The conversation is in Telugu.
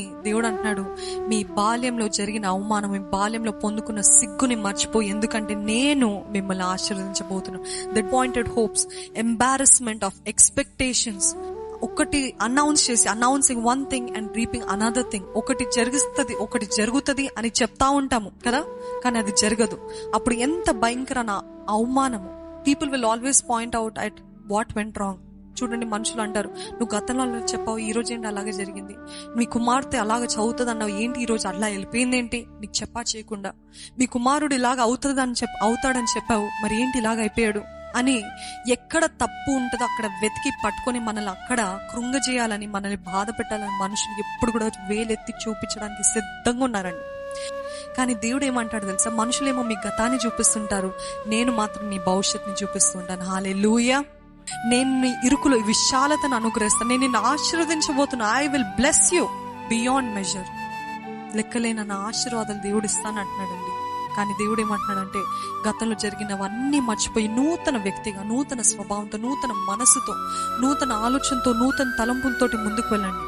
దేవుడు అంటున్నాడు, మీ బాల్యంలో జరిగిన అవమానం, మీ బాల్యంలో పొందుకున్న సిగ్గుని మర్చిపోయి, ఎందుకంటే నేను మిమ్మల్ని ఆశీర్వదించబోతున్నాను. Disappointed hopes, embarrassment of expectations. ఒకటి announcing one thing and reaping another thing. ఒకటి జరుగుతుంది అని చెప్తా ఉంటాము కదా, కానీ అది జరగదు. అప్పుడు ఎంత భయంకర అవమానము. People will always point out at what went wrong. చూడండి, మనుషులు అంటారు, నువ్వు గతంలో చెప్పావు, ఈ రోజు ఏంటి అలాగే జరిగింది. మీ కుమార్తె అలాగ చదువుతుంది అన్నావు, ఏంటి ఈ రోజు అలా వెళ్ళిపోయింది ఏంటి, నీకు చెప్పా చేయకుండా. మీ కుమారుడు ఇలాగ అవుతాడని చెప్పావు, మరి ఏంటి ఇలాగ అయిపోయాడు అని ఎక్కడ తప్పు ఉంటుందో అక్కడ వెతికి పట్టుకొని మనల్ని అక్కడ కృంగజేయాలని, మనల్ని బాధ పెట్టాలని మనుషులు ఎప్పుడు కూడా వేలెత్తి చూపించడానికి సిద్ధంగా ఉన్నారండి. కానీ దేవుడు ఏమంటాడు తెలుసా, మనుషులేమో మీ గతాన్ని చూపిస్తుంటారు, నేను మాత్రం నీ భవిష్యత్తుని చూపిస్తుంటాను. హల్లెలూయా. నేను నీ ఇరుకులో విశాలతను అనుగ్రహిస్తాను, నేను నిన్ను ఆశీర్వదించబోతున్నా. I will bless you beyond measure. లెక్కలేని నా ఆశీర్వాదాలు దేవుడు ఇస్తాను అంటున్నాడండి. కానీ దేవుడు ఏమంటున్నాడంటే, గతంలో జరిగినవన్నీ మర్చిపోయి నూతన వ్యక్తిగా, నూతన స్వభావంతో, నూతన మనసుతో, నూతన ఆలోచనతో, నూతన తలంపులతోటి ముందుకు వెళ్ళండి.